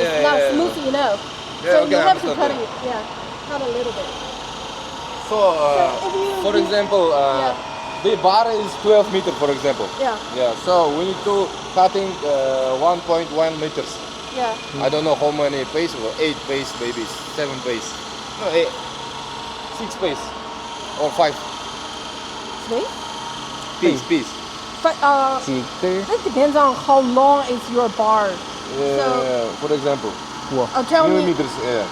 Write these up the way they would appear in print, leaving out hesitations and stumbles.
it's not smooth enough. So you have to cut it. Yeah, cut a little bit. So, for example, the bar is 12 meters, for example. Yeah. Yeah. So we need to cutting 1.1 meters. Yeah. I don't know how many pace, 8 pace, maybe 7 pace. No, 8, 6 pace or 5. Piece. But it depends on how long is your bar. So, for example, tell me. millimeters. Yeah.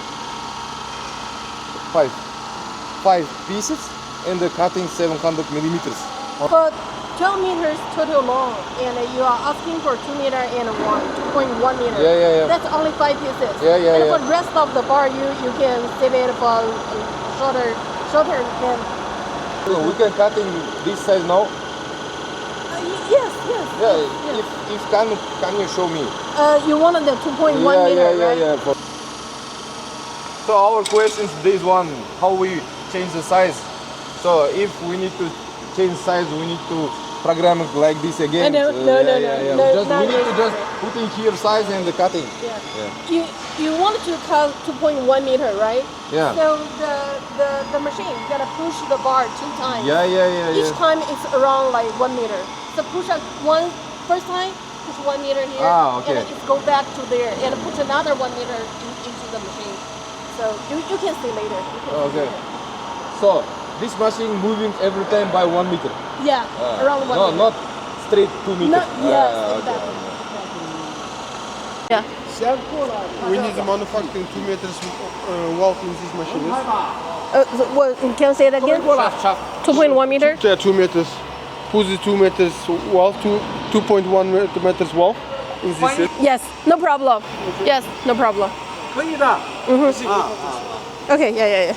5 pieces and the cutting 700 millimeters. But 12 meters total long, and you are asking for 2 meter and 2.1 meter. Yeah. That's only 5 pieces. Yeah. And for the rest of the bar, you can save it for shorter than. So we can cutting this size now. Yes. Yeah. If can you show me? You wanted the 2.1 meter, right? Yeah. So our question is this one: how we change the size? So if we need to change size, we need to program it like this again. No. We need to just put in here size and the cutting. Yeah. You wanted to cut 2.1 meter, right? Yeah. So the machine gonna push the bar 2 times. Yeah. Each time it's around like 1 meter. So push up first time, push 1 meter here, okay. and then it go back to there, and put another 1 meter into the machine. So you can see later. Okay. So this machine moving every time by 1 meter. Yeah, around 1 meter. No, not straight 2 meters. Exactly. Yeah. We need to manufacture 2 meters valve in this machine. Can you say it again? 2.1 meter? Yeah, 2 meters. Put the 2 meters valve, 2.1 meters valve in this. Yes, no problem. Yes, no problem. 可以的。Okay, yeah.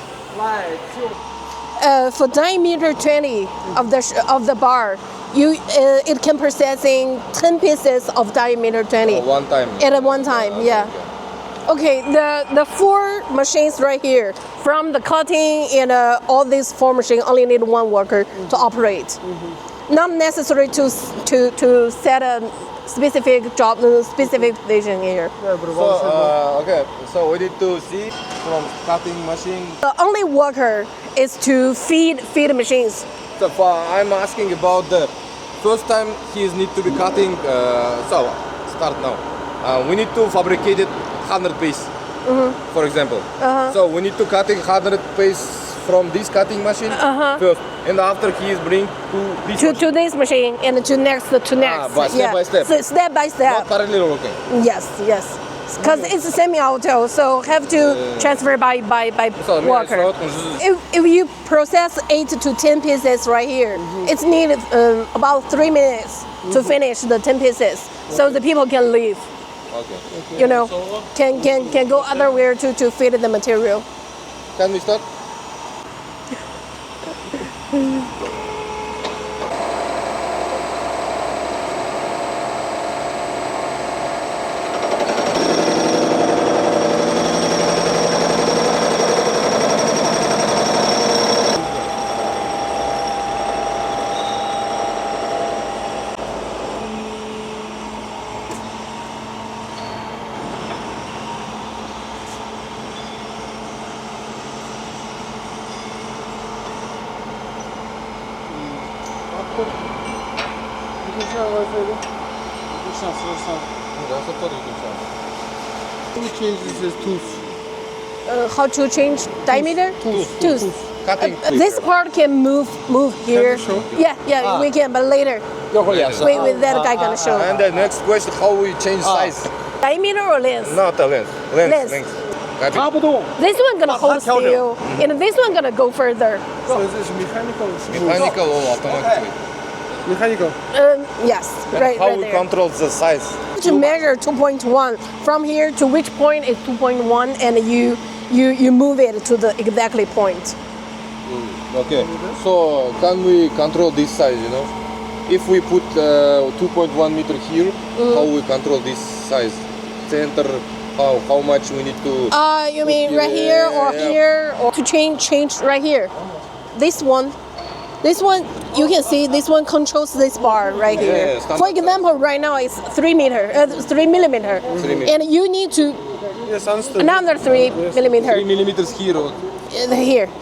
For diameter 20 of the bar, it can processing 10 pieces of diameter 20 One time. at one time. Yeah. Okay, the 4 machines right here, from the cutting and all these 4 machines only need 1 worker to operate. Not necessary to set a specific job, specific position here. So okay, so we need to see from cutting machine. The only worker is to feed the machines. So I'm asking about the first time he need to be cutting. So start now. We need to fabricate it 100 piece, for example. So we need to cutting 100 piece from this cutting machine first, and after he is bring to this machine and to next. But step by step. So step by step. Not parallel working. Yes. Because it's semi-auto, so have to transfer by worker. If you process 8 to 10 pieces right here, it's needed about 3 minutes to finish the 10 pieces, so the people can leave. Okay. You know, can go otherwhere to feed the material. Can we start? Who changes this tooth? How to change diameter? Tooth. Cutting. This part can move here. Can you show? Yeah, we can, but later. Wait, with that guy gonna show. And the next question: how we change size? Diameter or length? Not the length. Length. Cutting. 差不多。 This one gonna hold still, and this one gonna go further. So this is mechanical. Mechanical or automatically? Mechanical. Yes, right How we there. control the size? To measure 2.1 from here to which point is 2.1, and you move it to the exactly point. Okay. So can we control this size? You know, if we put 2.1 meter here, how we control this size? Center. How much we need to? You mean right here or here, or to change right here? This one, you can see this one controls this bar right here. For example, right now it's 3 millimeter, and you need to Yes, understood. Another 3 millimeter. 3 millimeters here.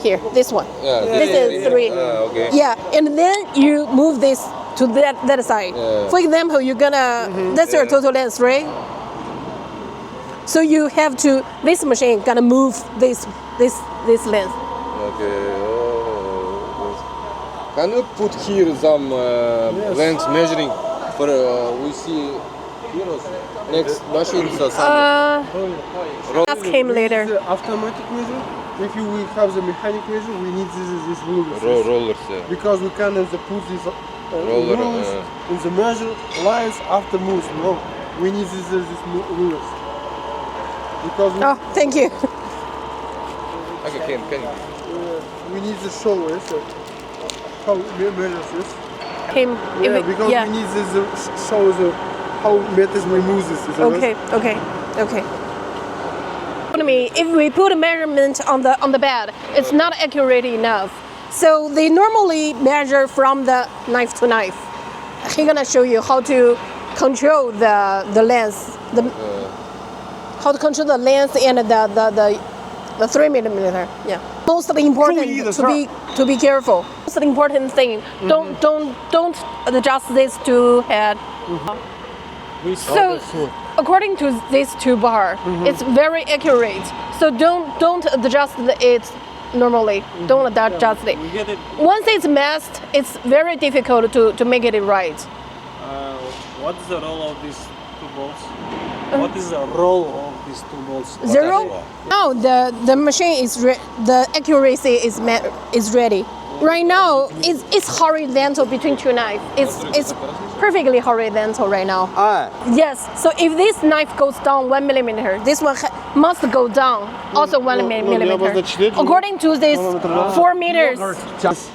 Here, this one. Yeah, This is 3. okay. Yeah, and then you move this to that side. Yeah. For example, you're gonna, that's your total length, right? So you have to, this machine gonna move this length. Okay. Oh. Can you put here some length measuring for we see here also. Next machine is Ask him later. The automatic measure. If you will have the mechanic measure, we need this rulers. rollers. Because we can't put these Roller, rulers in the measure lines after moves. No, we need these rulers. Because we, Oh, thank you. Okay, can we need to show us how we measure this. Him, Yeah, because we need this show how meters we move this. Okay. If we put a measurement on the bed, it's not accurate enough. So they normally measure from the knife to knife. He's gonna show you how to control the length, how to control the length and the 3 millimeter. Yeah. Most important to be careful. Most important thing. Don't adjust this to head. So, according to these 2 bar, it's very accurate. So don't adjust it normally. Don't adjust it. Once it's messed, it's very difficult to make it right. What is the role of these 2 bolts? What is the role of these 2 bolts? 0? No, the machine is the accuracy is ready. Right now, it's horizontal between 2 knives. It's perfectly horizontal right now. Yes. So if this knife goes down 1 millimeter, this one must go down also 1 millimeter. According to this 4 meters.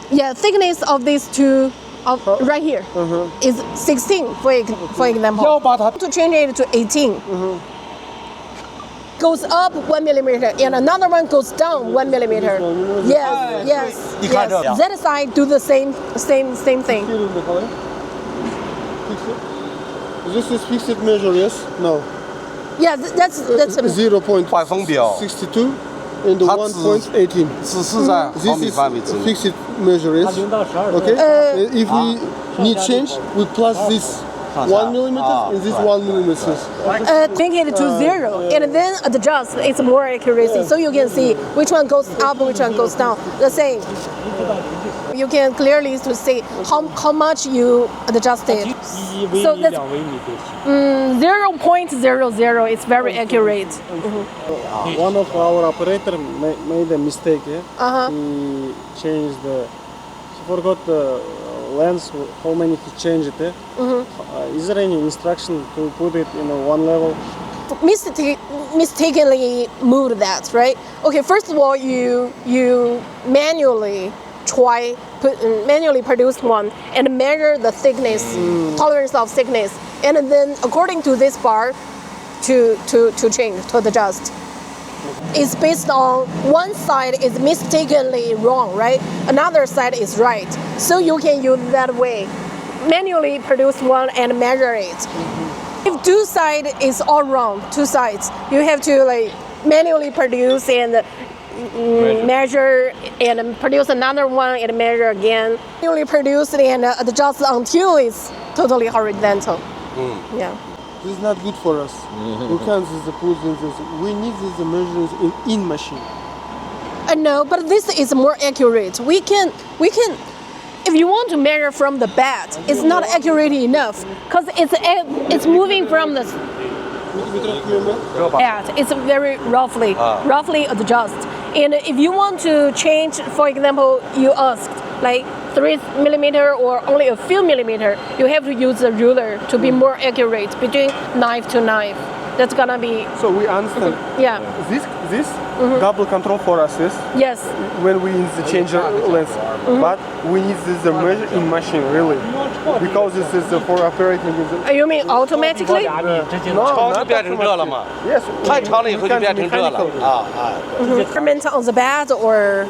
Yeah, thickness of these 2. Right here is 16, for example. To change it to 18. Goes up 1 millimeter and another one goes down 1 millimeter. Yes. That side do the same thing. This is fixed measure, yes? No. Yeah, that's 0.62 and 1.18. This is fixed measure, yes? Okay. If we need change, we plus this 1 millimeter and this 1 millimeter. Make it to 0 and then adjust. It's more accuracy, so you can see which one goes up, which one goes down. The same. You can clearly to see how much you adjusted. So that's 0.00. It's very accurate. One of our operator made a mistake. He changed he forgot the lens, how many he changed it. Is there any instruction to put it in one level? Mistakenly moved that, right? Okay, first of all, you manually produce one and measure the thickness, tolerance of thickness, and then according to this bar, to change, to adjust. It's based on one side is mistakenly wrong, right? Another side is right. So you can use that way. Manually produce one and measure it. If 2 sides is all wrong, 2 sides, you have to manually produce and measure and produce another one and measure again. Manually produce and adjust until it's totally horizontal. Yeah. This is not good for us. We can't put this. We need these measurements in machine. No, but this is more accurate. We can. If you want to measure from the bed, it's not accurate enough because it's moving from the bed. It's very roughly adjust. And if you want to change, for example, you asked 3 millimeter or only a few millimeter, you have to use a ruler to be more accurate between knife to knife. That's gonna be. So we understand. Yeah. This double control for us is. Yes. When we need to change the lens, but we need this measure in machine really, because this is for operating. You mean automatically? No, not automatically. Yes. 太长了以后就变成这了Measurement on the bed or.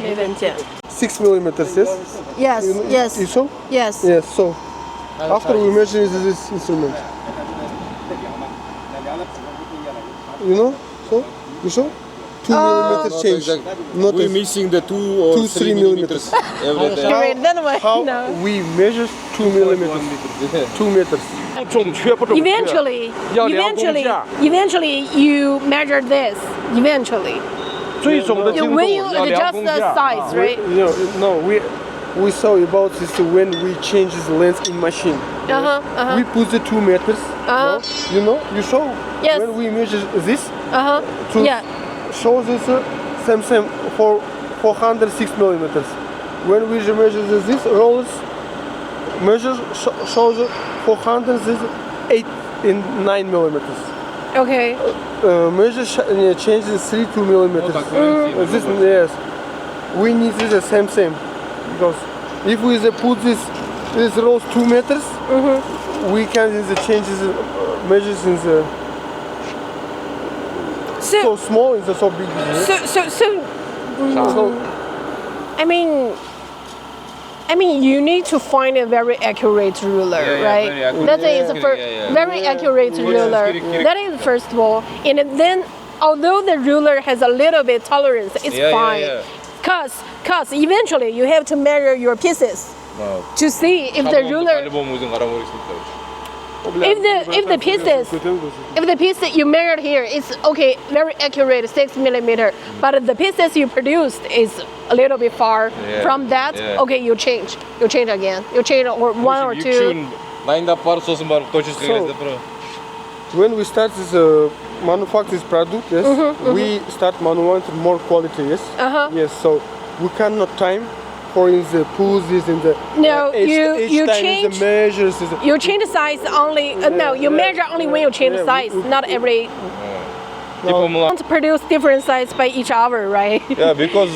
没文件。 6 millimeters, yes? Yes, yes, You saw? yes. Yes, so after we measure this instrument. You know? So, you saw? 2 millimeters change. Not We're a missing the 2 or 2, 3 millimeters every day. Great, then what? how No. we measure 2 millimeters. 2 meters. Eventually, you measure this. Eventually, when you adjust the size, right? No, we saw about this when we change the length in machine. We put the 2 meters. No? You know, you saw Yes. when we measure this. To Yeah. show this same for 406 millimeters. When we measure this rollers, measure shows 408 in 9 millimeters. Okay. Measure changes 3 2 millimeters. This yes, we need this the same because if we put this rolls 2 meters, we can changes measures in the so small and so big. So I mean, you need to find a very accurate ruler, right? very accurate. That is very accurate ruler. That is first of all, and then although the ruler has a little bit tolerance, it's fine. Cause eventually you have to measure your pieces to see if the ruler. If the pieces you measured here is okay, very accurate, 6 millimeter, but the pieces you produced is a little bit far from that. Okay, you change again. You change or 1 or 2. when we start this manufacture this product, yes, we start manufacture more quality, yes. Yes, so we cannot time for in the pulls this in the No, each you time change. the measures is You change the size only. No, you measure only when you change the size, not every. You want to produce different size by each hour, right? Yeah, because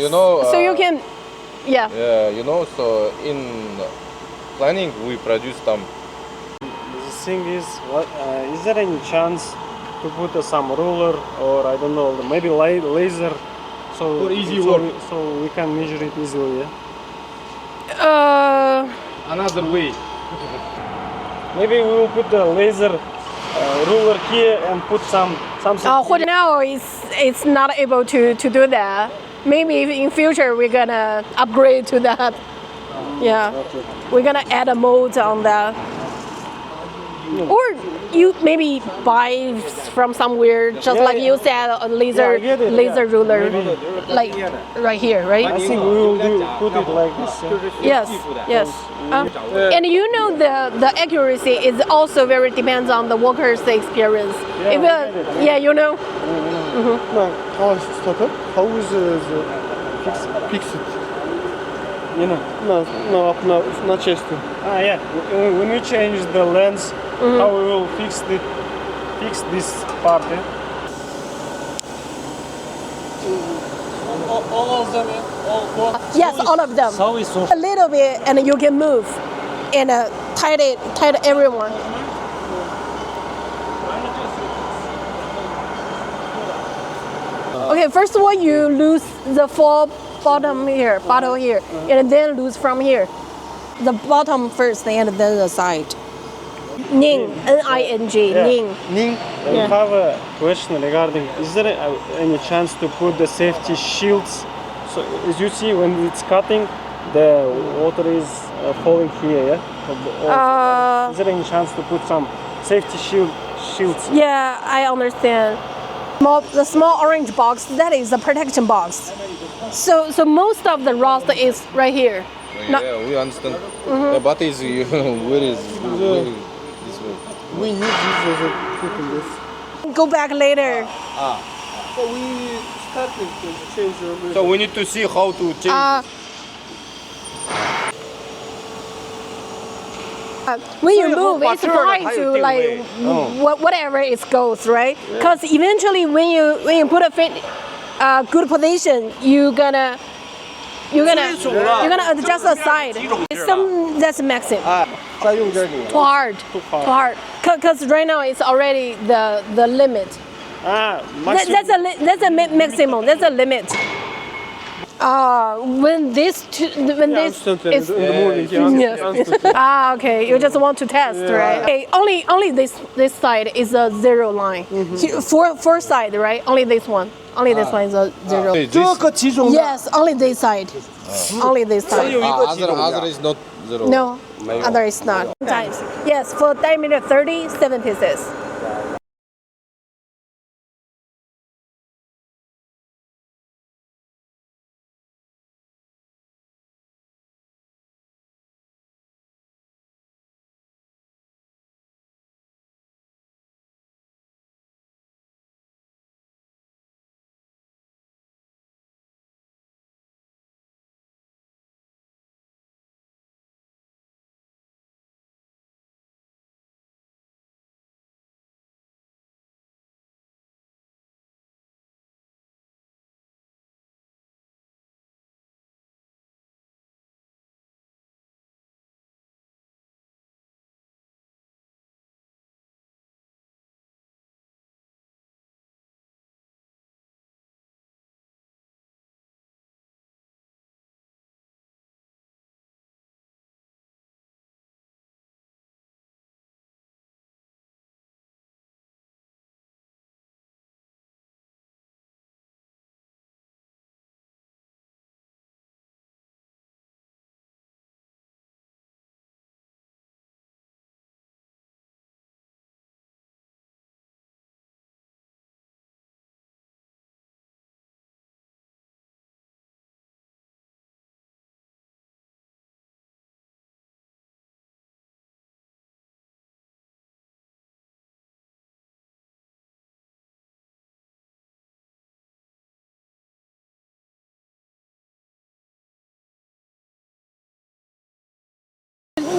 you know. So you can, yeah. Yeah, you know. So in planning, we produce some. The thing is, what is there any chance to put some ruler or I don't know, maybe laser, so For easy work. so we can measure it easily? Yeah? Another way. Maybe we will put the laser ruler here and put something. What now it's not able to do that. Maybe in future we're gonna upgrade to that. Yeah, we're gonna add a mode on that. Or you maybe buy from somewhere, just like you said, a laser I get it, laser ruler, Maybe. like right here, right? I think we will put it like this. Yeah? Yes. And you know the accuracy is also very depends on the worker's experience. Yeah, If, I get it. yeah, you know. no, how is it started? How is the fix it? You know. No, it's not just. Yeah. When we change the lens, how we will fix this part? Yeah? All of them. Yes, all of them. So is so. A little bit, and you can move and tight everyone. Okay, first of all, you lose the full bottom here, and then lose from here. The bottom first, and then the side. Ning, N-I-N-G, Ning. Ning. I have a question regarding, is there any chance to put the safety shields? So as you see, when it's cutting, the water is falling here, yeah? Is there any chance to put some safety shields? Yeah, I understand. The small orange box, that is the protection box. So most of the rust is right here. Yeah, we understand. Yeah, but is where is this way? We need this as a put in this. Go back later. So we started to change the. So we need to see how to change. When you move, it's fine to like whatever it goes, right? Because eventually, when you put a good position, you're gonna adjust the side. That's maximum. Too hard. Because right now it's already the limit. That's a maximum. That's a limit. When this In the morning. okay. You just want to test, right? Okay, only this side is a zero line. Four side, right? Only this one. Only this one is a zero. Yes, only this side. Only this side. Other is not zero. No, other is not. Sometimes. Yes, for diameter 30, 7 pieces.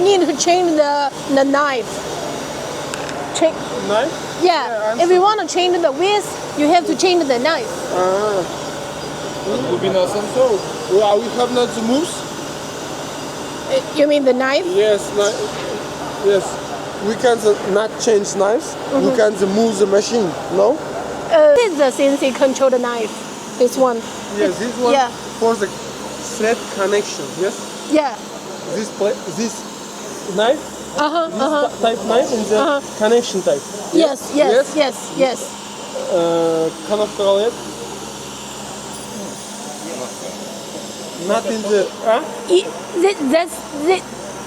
Need to change the knife. Knife? Yeah, if you want to change the width, you have to change the knife. Would be awesome. So, we have not the moves? You mean the knife? Yes, yes. We can not change knives. We can move the machine, no? This is the CNC controlled knife. This one. Yes, this one Yeah. for the thread connection, yes? Yeah. This knife, this type knife is the connection type. Yes. Kanat not in the...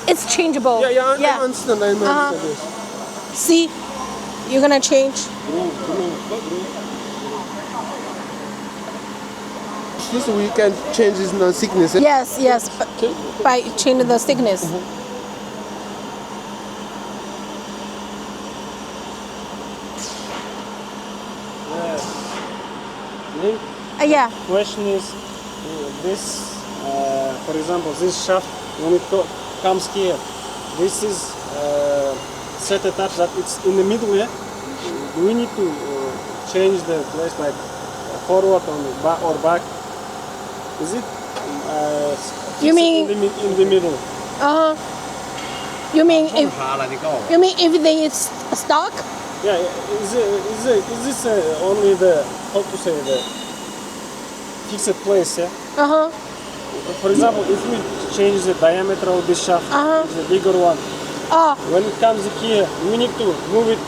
It's changeable. I understand. Yes. See, you're gonna change. This we can change this thickness. Yes, by changing the thickness. Yeah. Question is, this, for example, this shaft, when it comes here, this is set it up that it's in the middle here. Do we need to change the place like forward or back? Is it? You mean in the middle? You mean if they is stuck? Yeah. Is this only the, how to say, the fixed place? Yeah. For example, if we change the diameter of this shaft, the bigger one, when it comes here, we need to move it.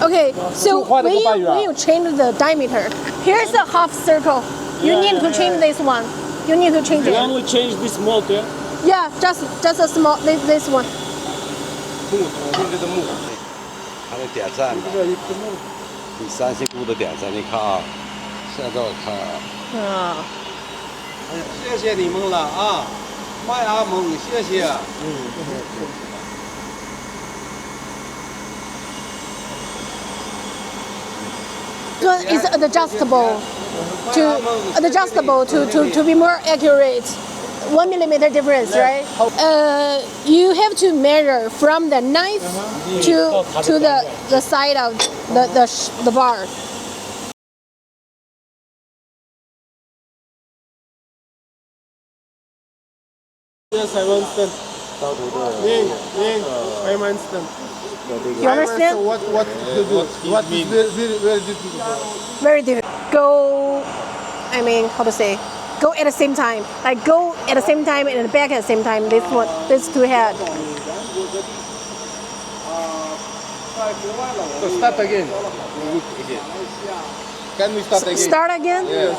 Okay, so when you change the diameter, here's a half circle. You need to change this one. You need to change it. When we change this mold, yeah? Yeah, just a small this one. 它的点赞呢？你30度的点赞，你看啊，现在我看啊。谢谢你们了啊，麦阿蒙，谢谢。It's adjustable to be more accurate. 1 millimeter difference, right? You have to measure from the knife to the side of the bar. Yes, I understand. I understand. You understand? So what to do? What is very difficult? Very difficult. Go, I mean, how to say? Go at the same time. Like go at the same time and back at the same time. This two head. So start again. Can we start again? Start again? Yeah.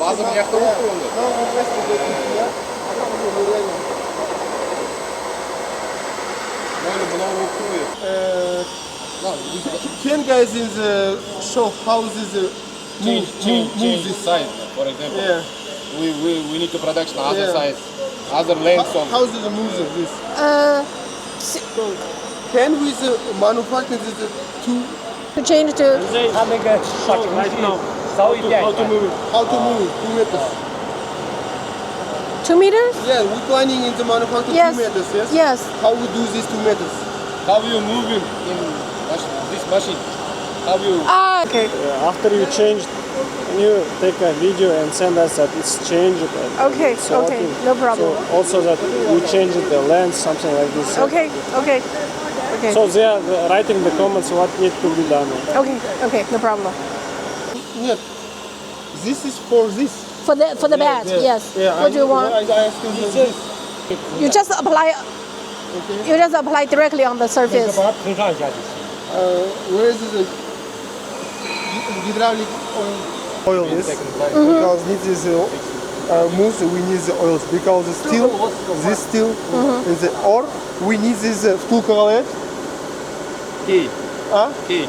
Bazı mı yakta yok mu Can guys in the show how this change this size, for example. Yeah. We need to production other Yeah. size, other lengths of. How is the move this? Can we manufacture this two? To change to 他那个小程序稍微变一下。 How to move it? 2 meters. 2 meters? Yeah, we're planning in the manufacture Yes. 2 meters. Yes. Yes. How we do this 2 meters? How you moving in this machine? How you? Okay. After you changed, can you take a video and send us that it's changed? And Okay, it's okay, working? no problem. So also that you changed the lens, something like this. Okay. Okay. Okay. So they are writing the comments what needs to be done. Okay. Okay. No problem. Yeah. This is for this. For the bat, yes. Yeah. What do you want? I ask you this. You just apply. Okay. You just apply directly on the surface. 把它喷上一下就行。 Where is the hydraulic oil? This because this is mousse. We need the oils because the steel, this steel, is the or we need this full color. Key. Ah, Key.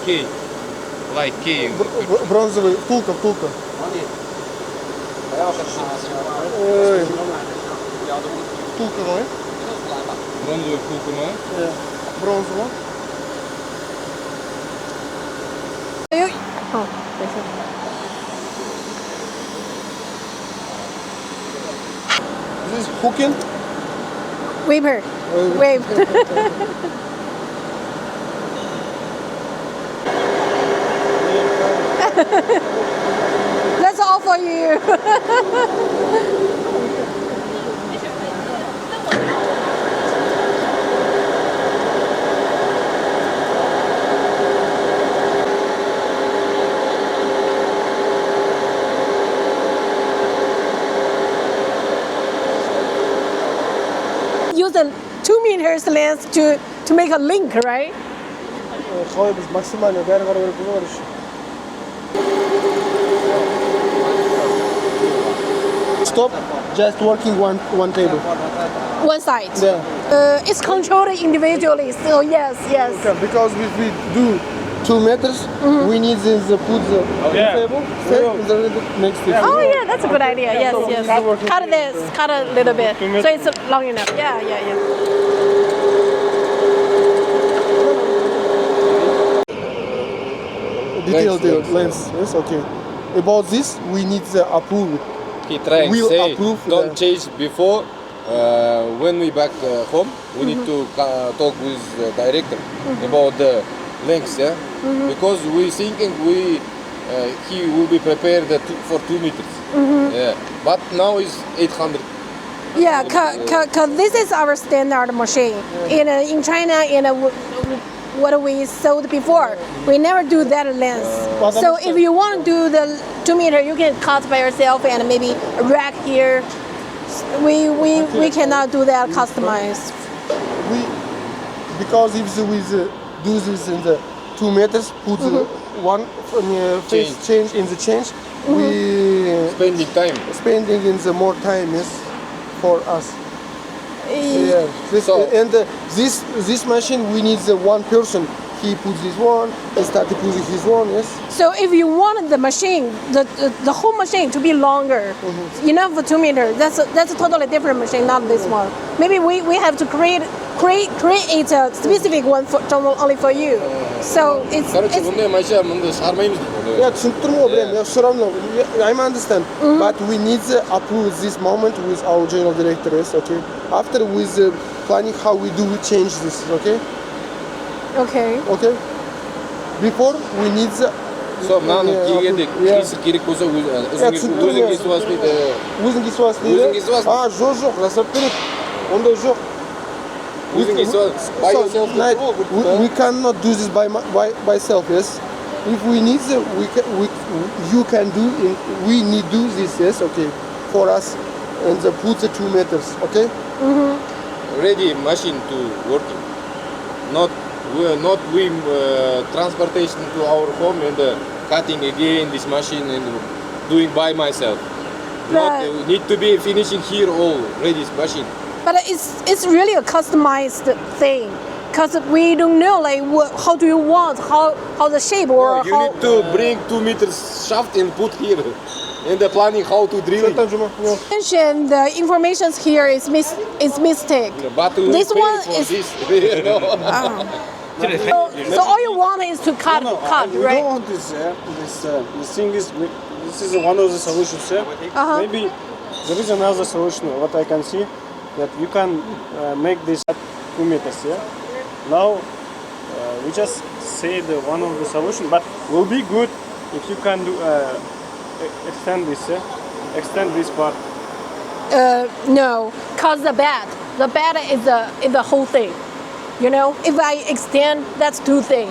Like key. bronzовый пулка. Пулка, right? Bronzовый вкус, Yeah, bronzовый. Oh, 没事。 This is hooking. Waver. Wave. That's all for you. Use the 2 meters lens to make a link, right? Хой biz максимально бәрі қарап көріп еще. Stop. Just working one table. One side. Yeah. It's controlled individually. So yes. Okay, because if we do 2 meters, we need to put the table in the next step. Oh yeah, that's a good idea. Yes. Cut this. Cut a little bit. So it's long enough. Yeah. Detail the lens. Yes, okay. About this, we need the approval. He trying We'll say approve don't the- change before. When we back home, we need to talk with the director about the lengths, yeah. Because we thinking he will be prepared for 2 meters. Yeah, but now is 800. Yeah, cause this is our standard machine. In China, what we sold before, we never do that length. So if you want to do the 2 meter, you can cut by yourself and maybe rack here. We cannot do that customized. Because if we do this in the 2 meters, put the one face change in the change, we spending in the more time is for us. Yeah. This machine we need the one person. He puts this one, and start to put his one. Yes. So if you want the machine, the whole machine to be longer, enough for 2 meters, that's a totally different machine, not this one. Maybe we have to create create a specific one for only for you. So it's Короче, bunday машина munda chiqarmaymiz deydi. Yeah, tushuntirmoq bilan, все равно. I understand. But we need to approve this moment with our general director, yes, okay? After with planning how we do we change this, okay? okay. Okay? Before we need the So, mani kiygandik, kiysi kerak bo'lsa o'zing kesib olasiz deydi. o'zing kesib olasiz deydi. O'zing kesib olasiz. Yo'q, rasab kerak. Unday yo'q. O'zing kesib olasiz. By yourself. We cannot do this by self, yes. If we need the, you can do it. We need do this, yes, okay, for us, and the put the 2 meters, okay. Ready machine to working. Not we transportation to our home and cutting again this machine and doing by myself. Not need to be finishing here all ready machine. But it's really a customized thing, because we don't know like how do you want how the shape or You how. need to bring 2 meters shaft and put here. And the planning how to drill it. Mention the information here is mistake. But we This pay one for is- this. You know? So all you want is to cut, We right? don't want this. This thing is, this is one of the solutions. Maybe there is another solution. What I can see, that you can make this at 2 meters. Now we just say the one of the solution, but will be good if you can do extend this part. No, cause the bed is the whole thing. You know, if I extend, that's two things.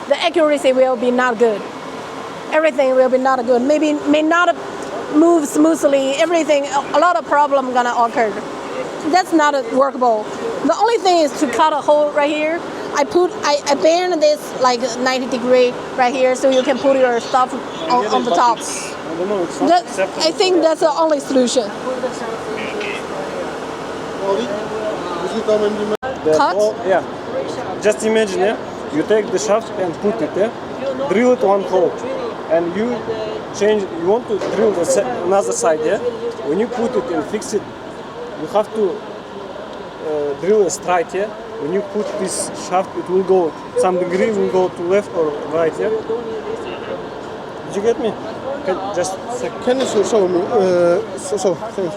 The accuracy will be not good. Everything will be not good. Maybe may not move smoothly. Everything, a lot of problem gonna occur. That's not workable. The only thing is to cut a hole right here. I bend this like 90 degree right here, so you can put your stuff on the top. I don't know. It's not acceptable. I think that's the only solution. Cut? Yeah. Just imagine, you take the shaft and put it, drill it one hole, and you want to drill another side, When you put it and fix it, you have to drill a straight, When you put this shaft, it will go, some degree will go to left or right, Did you get me? Just a second. Can you show me? Thanks.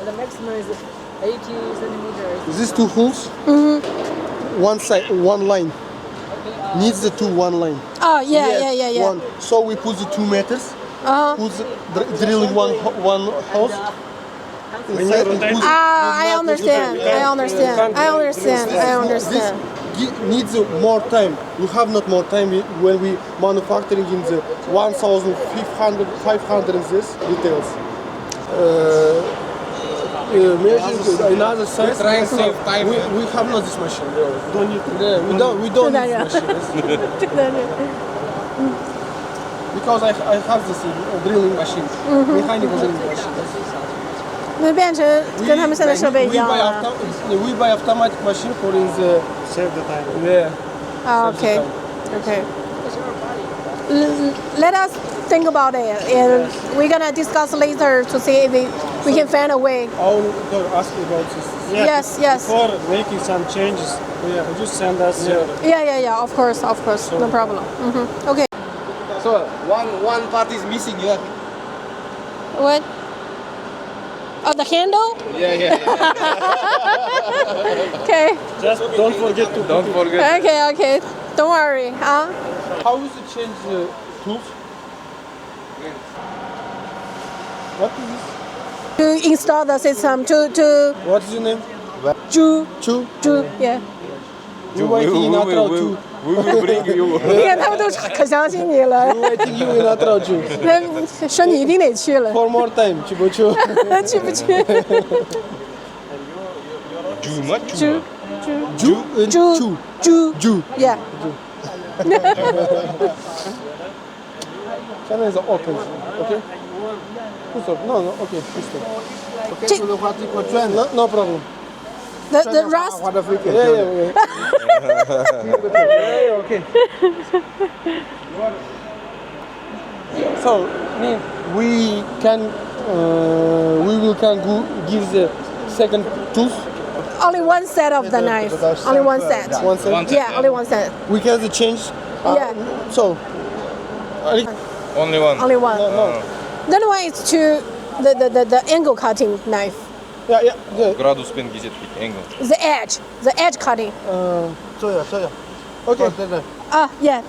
The maximum is 80 centimeters. These 2 holes, one side, one line. Needs the one line. Oh yeah. One. So we put the 2 meters. Put the drilling one hole. Inside and put I understand. This needs more time. We have not more time when we manufacturing in the 1,500 this details. Another size. Try and save time. We have not this machine. Don't need. We don't need this machine. Because I have this drilling machine, mechanical drilling machine. 那变成跟他们现在设备一样了。 We buy automatic machine for in the Save the time. yeah. Okay. Let us think about it, and we're gonna discuss later to see if we can find a way. I'll ask you about this. Yes. Before making some changes, just send us. Yeah. Of course. No problem. Okay. So one part is missing, yeah. What? Oh, the handle? Yeah. Okay. Just don't forget to. Don't forget. Okay. Don't worry. How is it change the tools? What is this? To install the system to What is your name? Chu. Yeah. You waiting in Atral Chu. We will bring you. 你看他们都可相信你了， Waiting you in Atral Chu. 那说你一定得去了， For more time, Chu不chu? 去不去？ Chu. Yeah. Can I open? Okay. No, okay. Okay. No problem. The rust. Yeah. Okay. So we can go give the second tooth. only one set of the knife. Only one set. One set. One set, Yeah, only one set. We can change. Yeah. So. Only one. Only one. No. Then one is to the angle cutting knife. Yeah. Gradus pen gizet angle. The edge cutting. 这样。Okay. Yeah.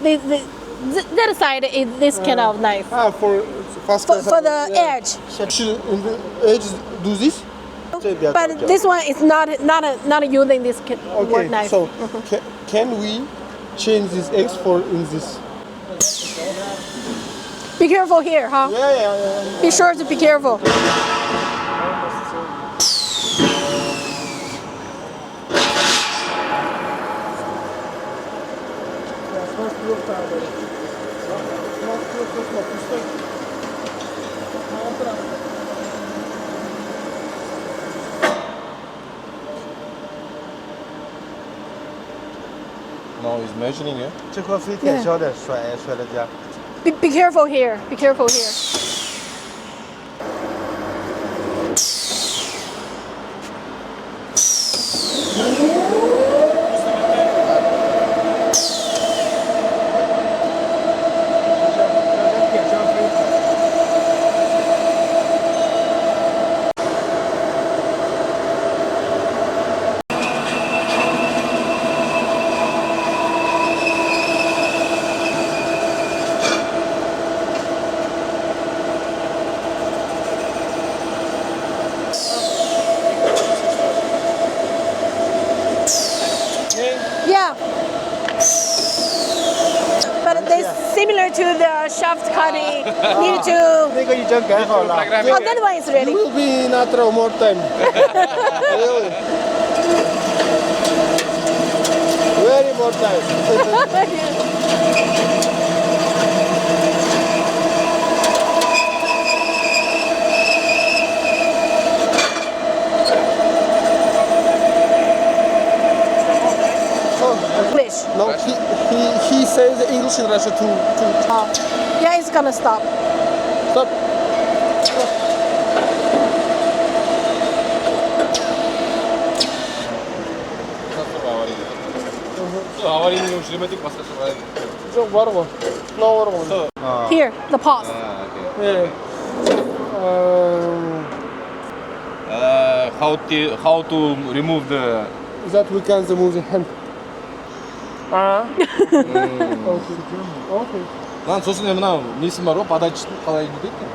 That side is this kind of knife. For For the edge. Should in the edge do this? But this one is not using this Okay. knife. So can we change this X for in this? Be careful here, huh? Yeah. Be sure to be careful. No, he's measuring it. 这块飞太小的，摔了家。Be careful here. Be careful here. Yeah. But they similar to the shaft cutting. Need to. 那个已经改好了。 Oh, that one is You ready. will be in Atra more time. Really? Very more time. English. No, he says English and Russia too. Yeah, it's gonna stop. Stop. Аварийный ушибетик баскаша. Жоқ, бар ғой. Мынау бар ғой. Here, the pause. Yeah. How to remove the That we can remove the hand. Okay. 난 сосын мынау несі бар ғой подачасы қалай кетеді екен?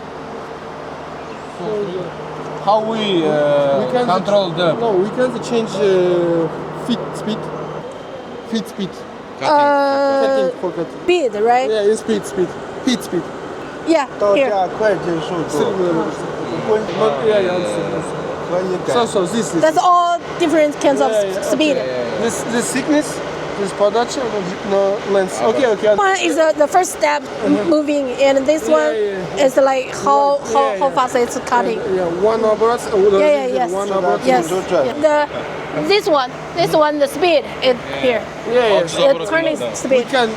How we control the No, we can change feet speed. Feet speed. Cutting for cutting. Speed, right? Yeah, it's speed. Feet speed. Yeah, here. 快进速度， So this is That's all different kinds of speed. this thickness, this production, no length. Okay. One is the first step moving, and this one is like how fast it's cutting. Yeah, one abroad. Yes. One abroad. Yes. This one, the speed is here. Yeah. It's turning We speed. can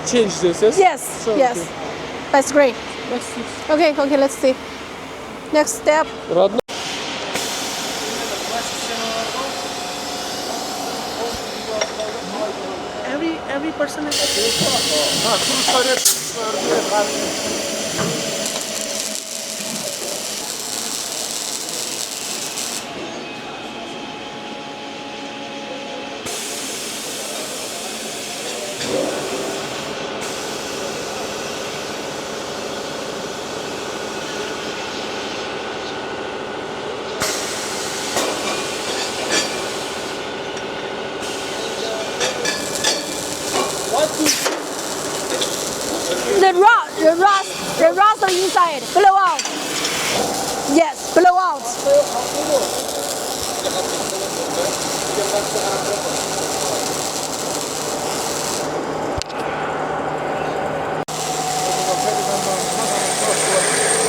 change this. Yes. So, Yes. That's great. Okay, let's see. Next step. Родной. Every person is The rust inside, blow out. Yes, blow out.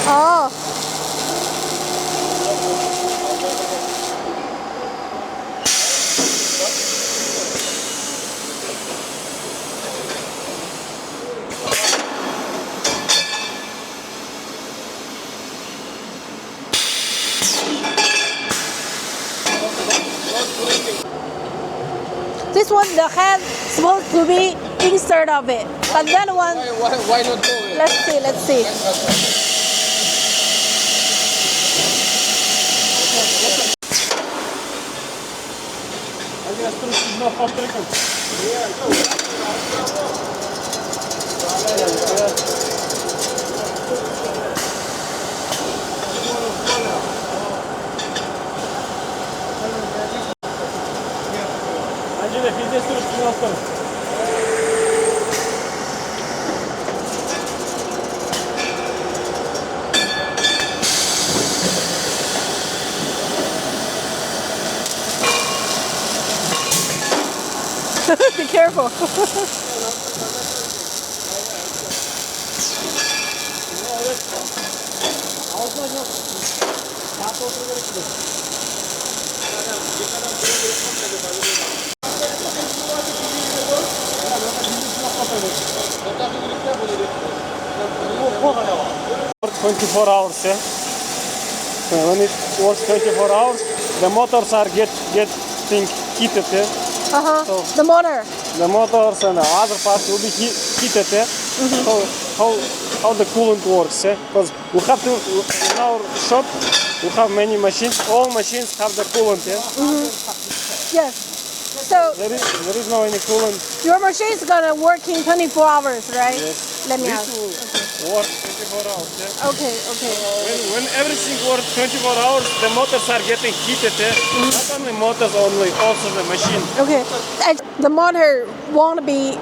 Oh. This one, the head supposed to be inside of it, but that one. Why not go? Let's see. Let's see. Be careful. For 24 hours, yeah. When it works 24 hours, the motors are getting heated, yeah. So The motor. the motors and the other parts will be heated, yeah. So how the coolant works, yeah. Because we have to in our shop we have many machines. All machines have the coolant, yeah. Yes. So There is no any coolant. your machine is gonna work in 24 hours, right? Yes. Let me This ask. will work 24 hours, yeah. Okay. When everything works 24 hours, the motors are getting heated. Not only motors, only also the machine. Okay. The motor won't be.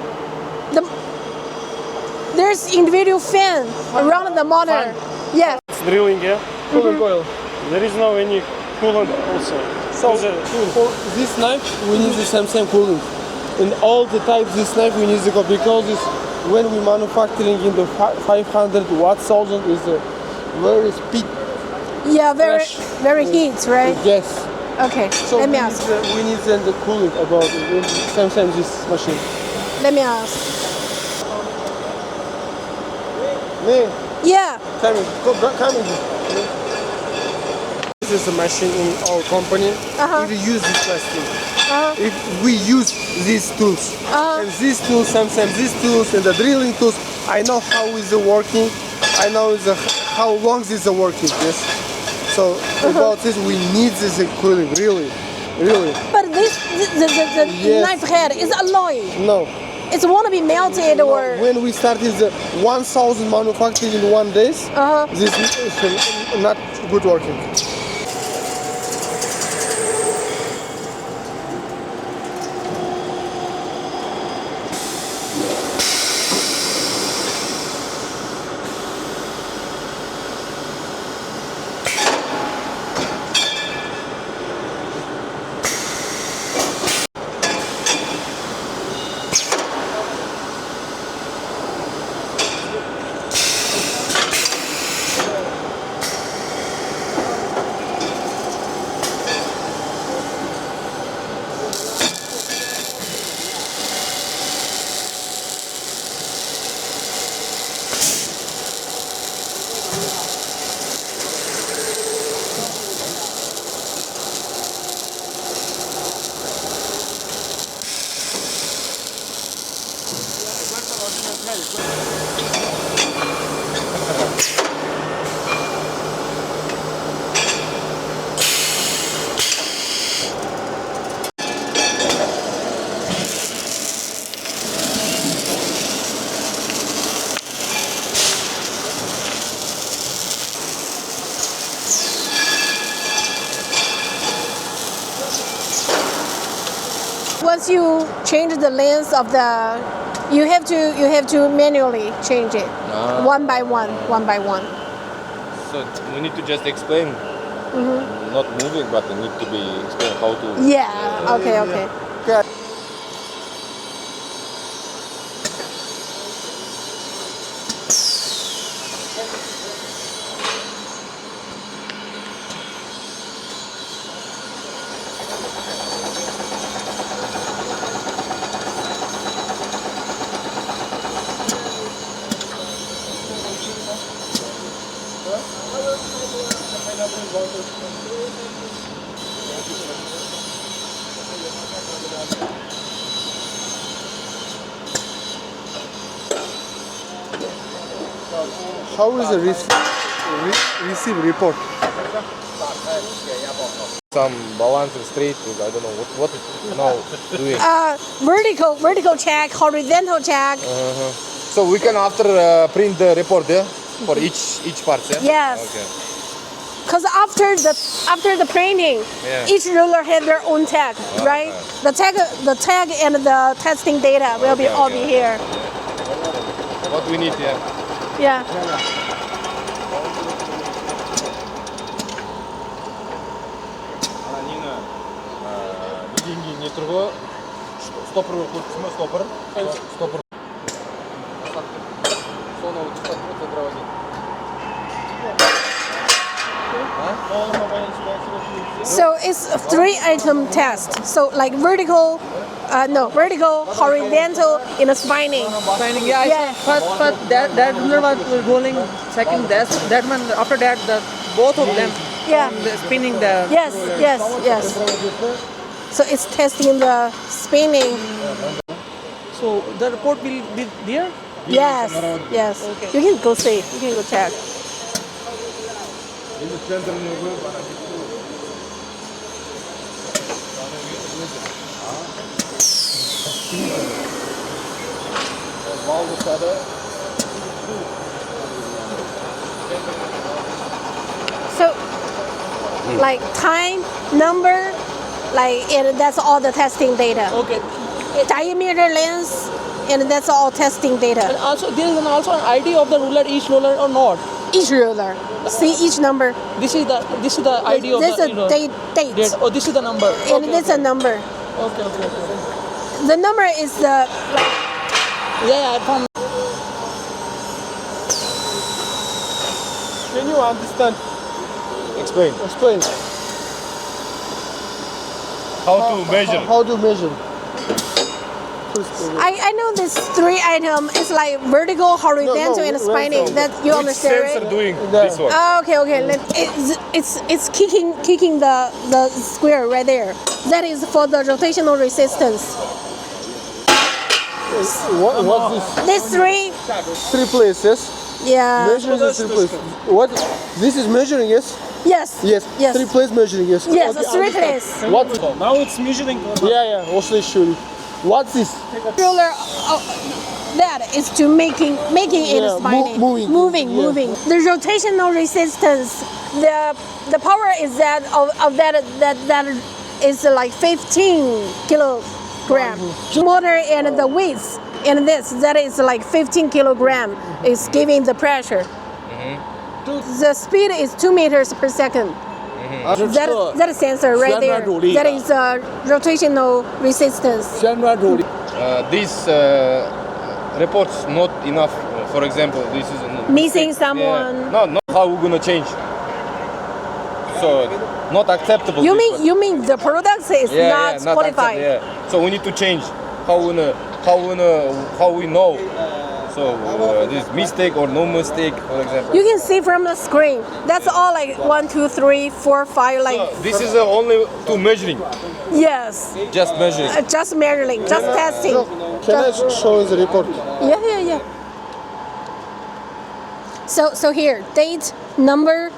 There's individual fan around the motor. Yeah. It's drilling, yeah. Cooling coil. There is no any coolant also. So for this knife, we need the same cooling. In all the types, this knife we need the cooling because it's, when we manufacturing in the 500 watt 1000 is a very speed. Yeah. Fresh. Very heat, right? Yes. Okay. So Let me we ask. need, we need then the cooling about it. Same this machine. Let me ask. Me, Yeah. coming. This is a machine in our company. If we use this plastic, if we use these tools, and these tools, sometimes these tools and the drilling tools, I know how is it working. I know how long this is working. Yes. So about this, we need this cooling, really. But the Yes. knife head is alloy. No. It won't be melted or. When we started the 1000 manufacturing in 1 day, this is not good working. Once you change the length of the, you have to manually change it one by one. So we need to just explain, not moving, but it need to be explained how to. Yeah. Okay. how is the receive report? Some balance straight. I don't know what now doing. Vertical check, horizontal check. So we can after print the report there for each part. Yeah? Yes. Okay. Because after the printing, each ruler has their own tag, right? The tag and the testing data will all be here. What we need, yeah. Yeah. So it's a 3-item test. So like vertical, horizontal, and a spining. Finding, yeah. First that ruler was rolling. Second, that one. After that, both of them. Yeah. Spinning the. Yes. So it's testing the spinning. So the report will be there. Yes. Okay. You can go see. You can go check. So, like time, number, and that's all the testing data. Okay. Diameter, length, and that's all testing data. And also there is also an ID of the ruler, each ruler or not. Each ruler. See each number. This is the ID of This the is a date. date. Oh, this is the number. And this is a number. Okay. The number is the Yeah, I found. Can you understand? Explain. How to measure? How to measure? I know this 3-item is like vertical, horizontal, and spining. That you understand, Sensor right? doing this one. Okay. It's kicking the square right there. That is for the rotational resistance. What's this? This 3, 3 places. yeah. Measuring the 3 places. What? This is measuring, yes? Yes. 3 place measuring, yes. Yes, Okay, 3 place. What? Now it's measuring. Yeah. Also showing. What's this? Ruler. That is to making it Yeah, spining. moving. Yeah. Moving. The rotational resistance. The power is that of that is like 15 kilogram. Motor and the weight and that is like 15 kilogram is giving the pressure. The speed is 2 meters per second. That is sensor right there. That is rotational resistance. These reports not enough. For example, this is Missing someone. Yeah. No, how we gonna change? So not acceptable. You this mean the product is not qualified? Yeah. So we need to change. How we know? So this mistake or no mistake, for example. You can see from the screen. That's all like 1, 2, 3, 4, 5. Like This is only to measuring. yes, Just measuring. just measuring, just testing. Can I show the report? Yeah. So here, date, number,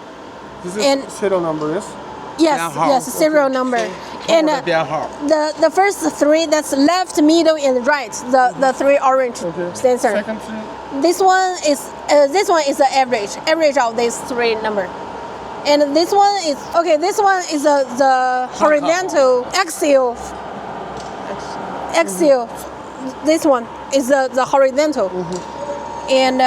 This And- is serial number, yes? yes, serial number. And the first 3, that's left, middle, and right. The 3 orange sensor. Second three. This one is the average of these 3 number. And this one is the horizontal axial. This one is the horizontal. And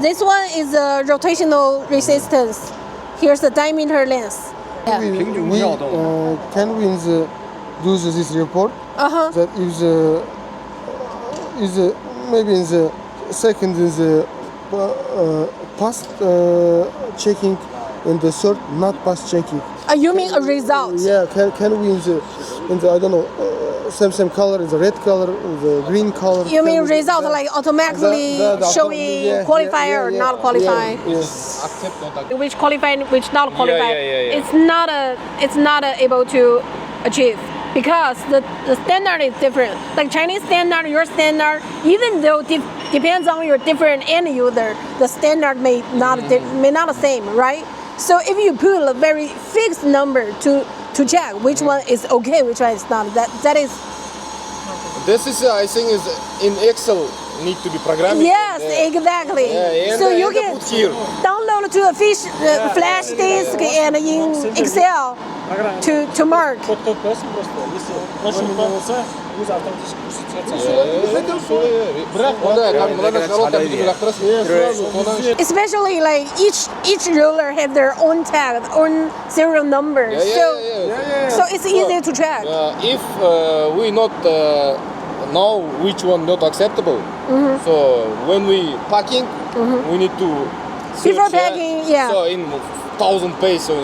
this one is the rotational resistance. Here's the diameter length. Yeah. Can we do this report? That is maybe in the second is past checking, and the third not past checking. You mean a result? Yeah, can we in the I don't know same color, in the red color, in the green color? You mean result like automatically showing qualified or not qualified? Yes. Accept, not accept. Which qualified, which not qualified? Yeah. It's not able to achieve because the standard is different. Like Chinese standard, your standard, even though depends on your different end user. The standard may not the same, right? So if you put a very fixed number to check which one is okay, which one is not, that is. This is I think is in Excel need to be programmed. Yes, exactly. Yeah, so you and can put here. download to a flash disk and in Excel to mark. Especially like each ruler have their own tag, own serial number. So it's easy to track. If we not know which one not acceptable, so when we packing, we need to Before search, packing, yeah. So in 1,000 peso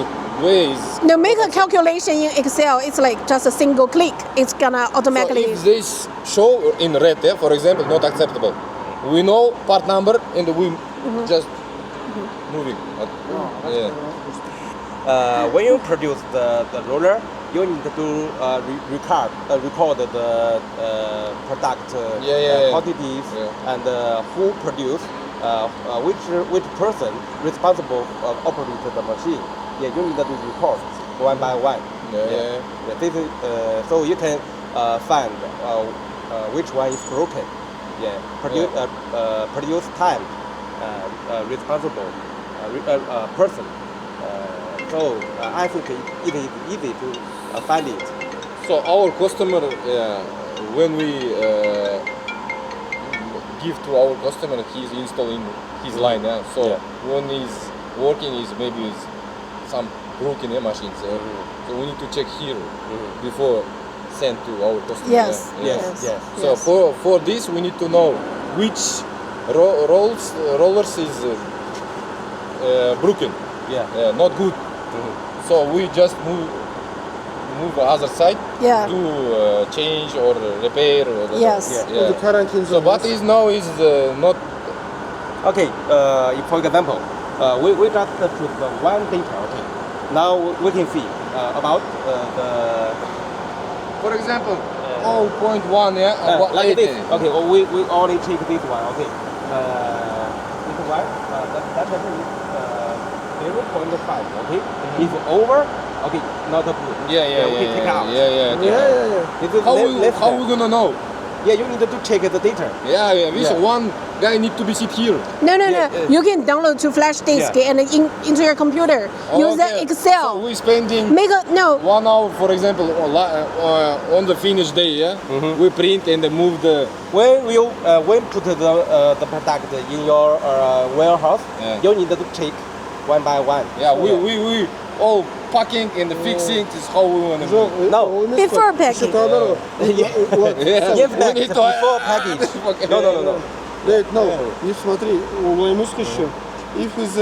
ways. Now make a calculation in Excel. It's like just a single click. It's gonna automatically. So if this show in red, for example, not acceptable, we know part number and we just moving. When you produce the roller, you need to record the product quantities and who produced, which person responsible operate the machine. Yeah, you need to record one by one. This is, so you can find which one is broken. Produce time, responsible person. So I think it is easy to find it. So our customer, when we give to our customer, he's installing his line. So when he's working, is maybe some broken machines. So we need to check here before send to our customer. Yes. So for this, we need to know which rollers is broken. Not good. So we just move the other side to change or repair. Or The quarantine so what is now is not. Okay. For example, we just choose one data. Okay. Now we can see about the. For example, 0.1. Like this. Okay. We only check this one. Okay. This one. That is 0.5. Okay. If over, okay, not good. We can take out. How we gonna know? Yeah, you need to check the data. This one guy need to be sit here. No. You can download to flash disk and into your computer. Use the Excel. So we spending 1 hour, for example, on the finish day. We print and move the. When you put the product in your warehouse, you need to check one by one. We all packing and fixing is how we want to do. No. Before packing. Yes, before package. No. If смотри, ойлаймыз еще. If is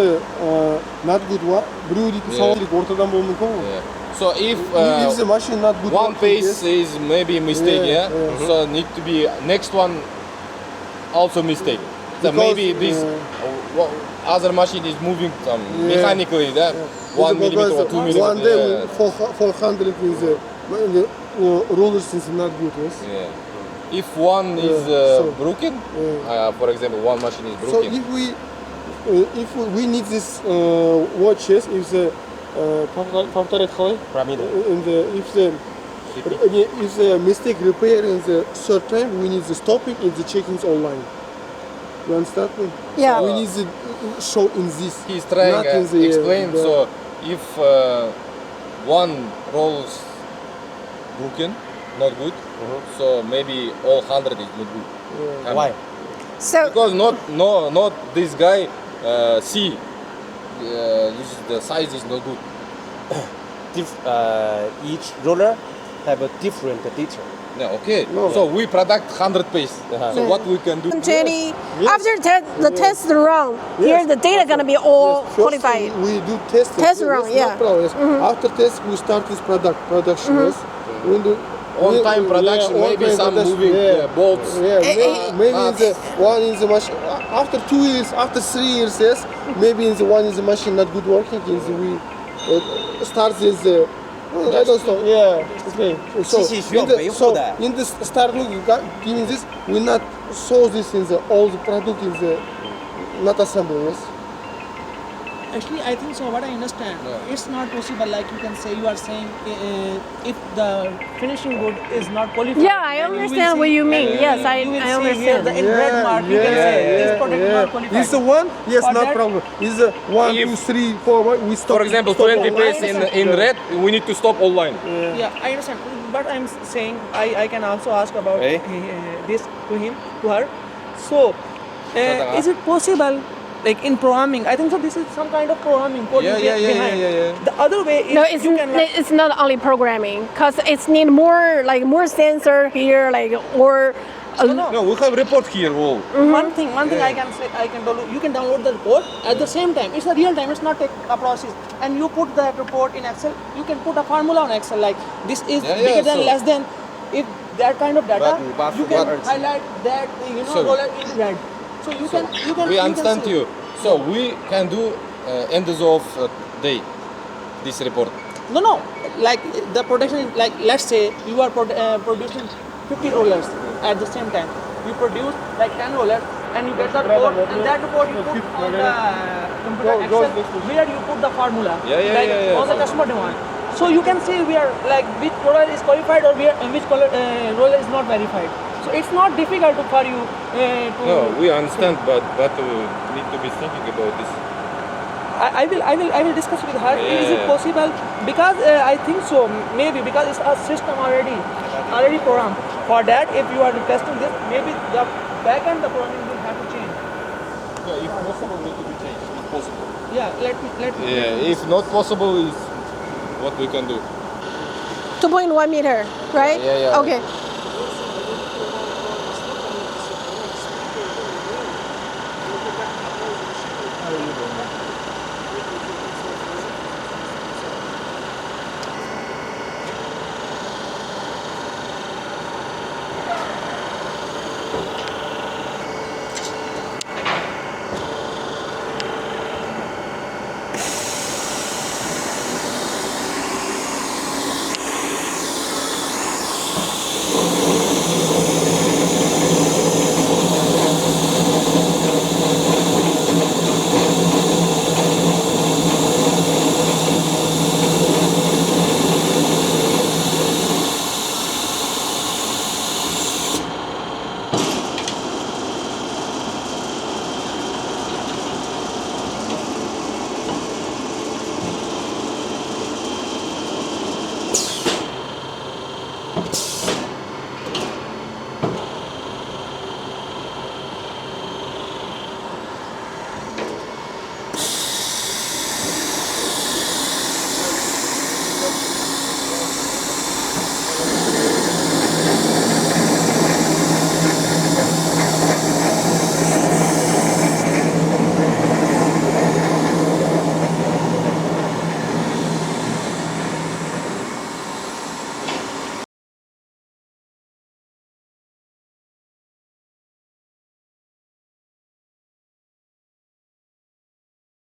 not good one, біреу сауалдық ортадан болуы мүмкін ғой. So if the machine not good one piece is maybe a mistake, so need to be next one also mistake. So maybe this other machine is moving mechanically, 1 millimeter or 2 millimeter. One day 400 in the rollers is not good, yes? If one is broken, for example, one machine is broken. So if we need this watches, if the if the mistake repair in the third time, we need to stop it and the checkings online. You understand me? Yeah. We need to show in this. He's trying to explain. So if one rolls broken, not good, so maybe all 100 is not good. Why? So because not this guy see the size is not good. Each roller have a different data. So we product 100 piece. So what we can do? After the test run, here the data gonna be all qualified. We do testing. Test run, After test, we start this production. We do on-time production, maybe some moving bolts. Maybe in the one in the machine. After 2 years, after 3 years, yes. Maybe in the one in the machine not good working. We start this I don't stop. Yeah. Okay. So 机器需要 in the, 维护的。 so in the start look giving this, we not show this in the all the product in the not assembly. Yes. Actually, I think so. What I understand, it's not possible. Like you can say, you are saying if the finishing good is not qualified. Yeah, I then you will understand see- what you mean. then Yes, I you will see here understand. the in red mark. You can say this product is not qualified. This the one? Yes, For no that- problem. This the 1, If- 2, 3, 4. We stop. For example, stop 20 online. pace in red, we need to stop all line. Yeah, I understand. But I'm saying I can also ask about this to him, to her. So, is it possible, like in programming? I think so. This is some kind of programming code behind. The other way is No, it's, you can like, it's not only programming, because it's need more sensor here, like or. No, we have report here. All. one thing I can say, I can tell you, you can download the report at the same time. It's a real time. It's not a process. And you put that report in Excel. You can put a formula on Excel like this is bigger than, so- less than. If that kind of data, But you can what- highlight that So- roller in red. So you can We you understand can see. you. So we can do end of day this report. No. Like the production, like let's say you are producing 50 rollers at the same time. You produce like 10 rollers and you get the report, and that report you put on the computer Excel where you put the formula on the customer demand. So you can see where like which roller is qualified or which roller is not verified. So it's not difficult for you to. No, we understand, but need to be thinking about this. I will discuss with her. Is it possible? Because I think so. Maybe because it's a system already programmed. For that, if you are testing this, maybe the back end the programming will have to change. Yeah, if possible, need to be changed. If possible. Yeah, let me. Yeah, if not possible, is what we can do. 2.1 meter, right? Yeah. Okay.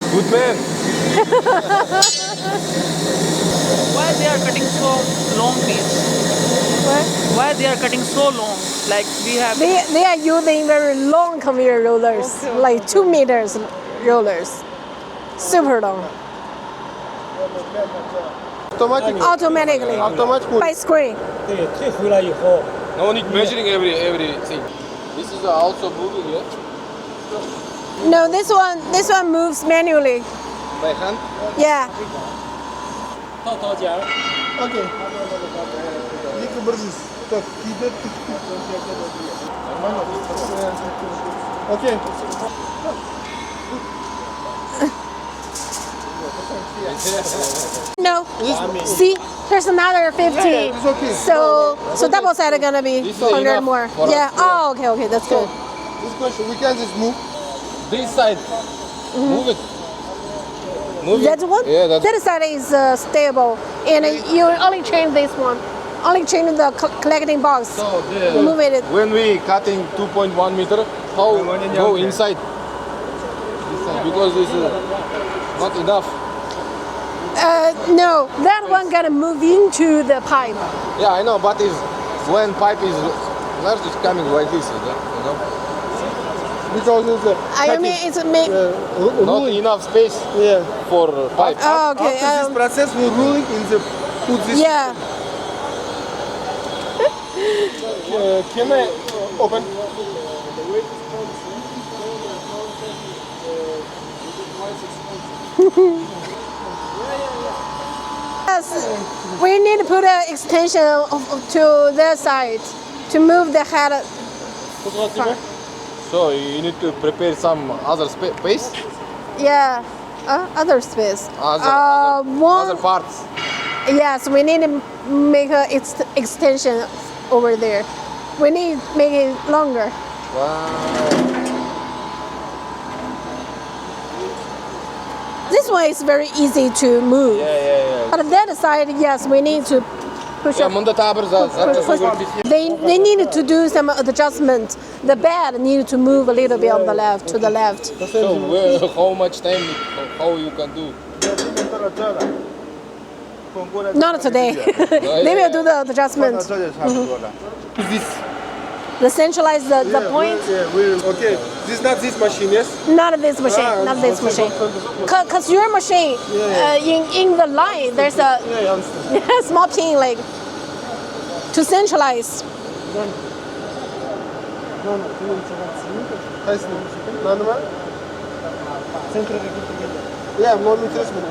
Good man. Why they are cutting so long piece? Why they are cutting so long? Like we have. They are using very long conveyor rollers, like 2 meters rollers, super long, automatically Automatic. by screen. No need measuring everything. This is also moving, yeah? No, this one moves manually. By hand. Yeah. Okay. Ник бързис. Так, иде. Okay. No. See, there's another 15. It's okay. So double side gonna be This is 100 enough more. for us, Yeah. yeah. Oh, okay, that's good. This question, we can just move. This side. Move it. Move That it. one? Yeah, that's That side is stable, and you only change this one. Only change the collecting box. so the, Move it. when we cutting 2.1 meter, how go inside? This side, because it's not enough. No, that one gonna move into the pipe. Yeah, I know, but when pipe is large, it's coming like this, you know? Because it's I mean, it's make. Not enough space for pipe. Oh, okay. After this process, we're ruling in the put this. Yeah. Can I open? Yes, we need to put an extension to the side to move the head. So you need to prepare some other space, Yeah, other space. other parts. Yes, we need to make an extension over there. We need to make it longer. Wow. This one is very easy to move. Yeah. But that side, yes, we need to push up. They needed to do some adjustment. The bed needed to move a little bit on the left, to the left. So how much time, how you can do? Not today. They will do the adjustment. This. The centralize the point. Okay. This is not this machine, yes? Not this machine. Not this machine. Cause your machine, in the line, there's a small pin like to centralize. Yeah, more interesting.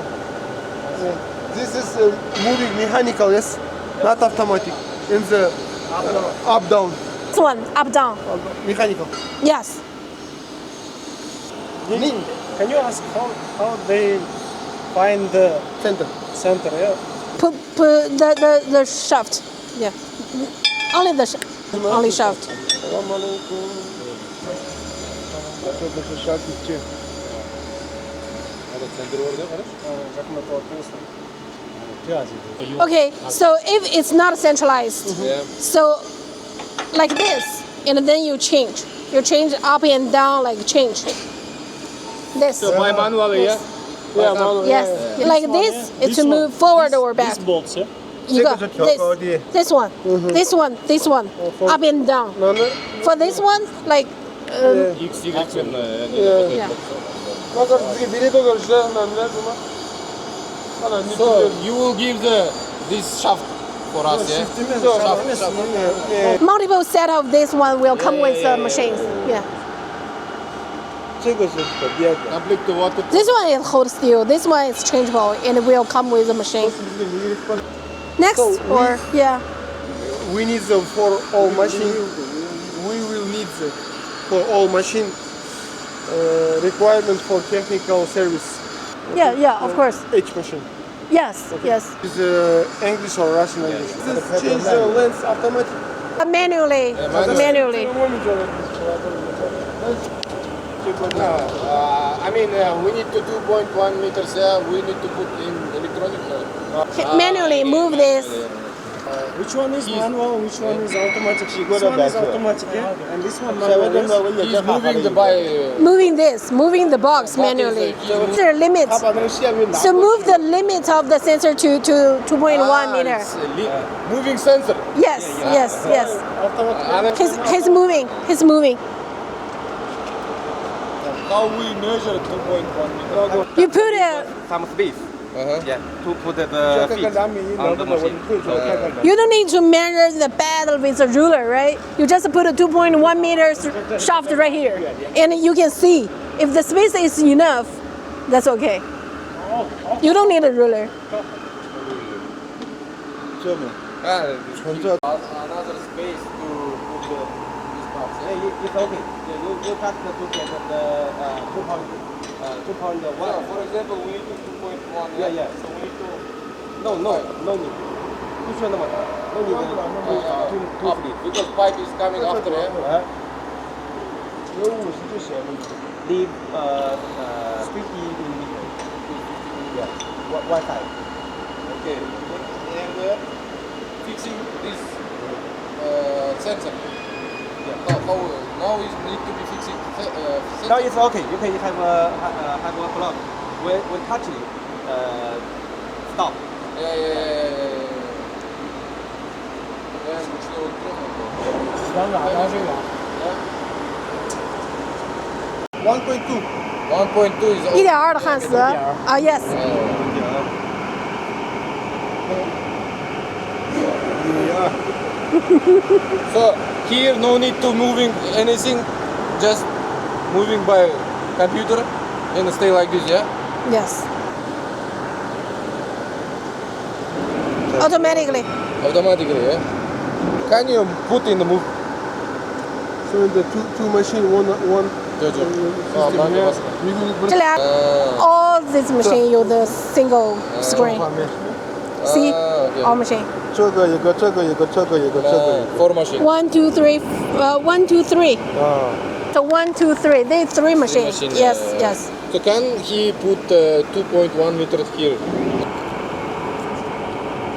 This is moving mechanical, yes? Not automatic. In the up down. This one, up down. Mechanical. Yes. Can you ask how they find the Center. center? Yeah. Put the shaft. Yeah. Only the only shaft. Okay, so if it's not centralized, so like this, and then you change. You change up and down, like change. This. So by manually, yeah? Yeah, manual. Yes, like this, it's to move forward or back. These bolts, yeah. You got this one, this one, up and down. For this one, like, X, yeah. So you will give this shaft for us, yeah? Multiple set of this one will come with machines. Yeah. Complete to what? This one is hold still. This one is changeable, and it will come with a machine. Next, or yeah. We need them for all machine. We will need them for all machine requirement for technical service. Yeah, of course. Each machine. Yes, yes. Is English or Russian language? This change the lens automatic. Manually. I mean, we need to 2.1 meters there. We need to put in electronic. Manually move this. Which one is manual? Which one is automatic? This one is automatic, yeah? And this one manual. He's moving the by. Moving the box manually. Sensor limit. So move the limit of the sensor to 2.1 meter. Moving sensor. Yes. He's moving. How we measure 2.1 meter? You put a. Some space. Yeah, to put the feet on the machine. You don't need to measure the bed with a ruler, right? You just put a 2.1 meter shaft right here, and you can see if the space is enough. That's okay. You don't need a ruler. Another space to put this box. Yeah, it's okay. Yeah, you cut to get the 2.1. For example, we need to 2.1. Yeah. So we need to. No need. No need. Because pipe is coming after him. Leave 50 millimeter. Yeah. One side. Okay. And fixing this sensor. Yeah. Now it need to be fixing sensor. Now it's okay. You can have a plug. When touching, stop. Yeah. 1.2. 1.2 is 1.2的汉斯啊，yes。 So here no need to moving anything, just moving by computer and stay like this, yeah? Yes. Automatically. Automatically, yeah? Can you put in the move? So in the two machine, one system here, we will 这俩 all this machine 有的 single screen. 方面， See, okay. all machine. 这个有个，这个有个，这个有个，这个有个。 Four machine. 1, 2, 3, 1, 2, 3. 啊， So 1, 2, 3. They three machines. Machine, Yes, yes. So can he put 2.1 meters here?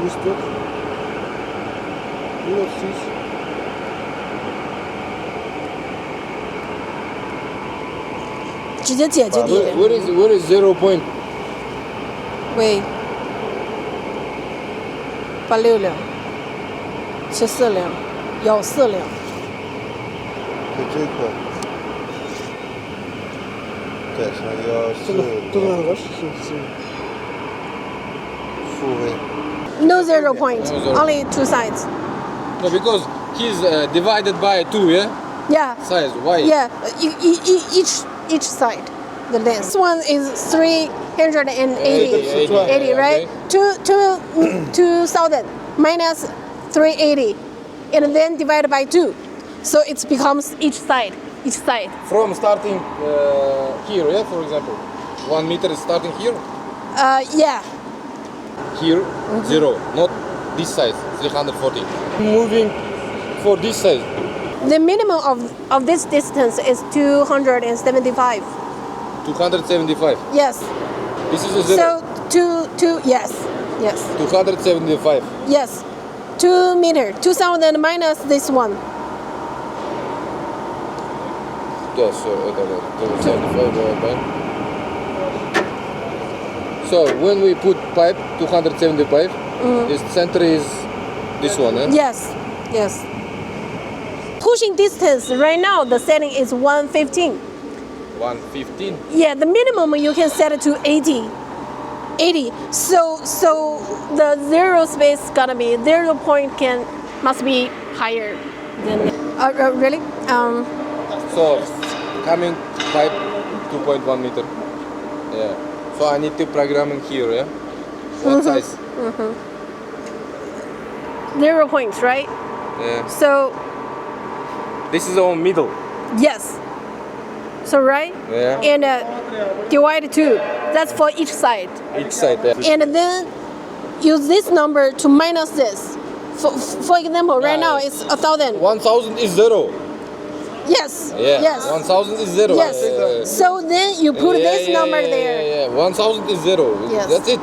this stuff. You know this. 直接解决地 Where is 0 point? 喂，860 740 140。就这个，改成这个和是复位。 No 0 point. No zero. Only two sides. No, because he's divided by 2, yeah? Yeah. Size, why? Yeah. Each side. The length. This one is 380. 80, right? Okay. 2000 minus 380, and then divided by 2, so it becomes each side. From starting here, yeah, for example. 1 meter is starting here. Yeah. Here, 0. Not this size, 340. Moving for this size. The minimum of this distance is 275. 275. Yes. This is a 0. So yes. 275. Yes. 2 meter. 2000 minus this one. Yes, so 275 divided by. So when we put pipe 275, its center is this one, eh? Yes. Pushing distance right now the setting is 115. 115. Yeah, the minimum you can set it to 80. So the zero space gonna be 0 point must be higher than really. So coming pipe 2.1 meter. Yeah. So I need to programming here, yeah? What size? 0 points, right? Yeah. So This is on middle. yes. So right? Yeah. And divide 2. That's for each side. Each side. Yeah. And then use this number to minus this. For example, right now it's 1,000. 1,000 is 0. Yes. Yeah. Yes. 1,000 is 0. Yes. So then you put this number there. Yeah. 1,000 is 0. Yes. That's it.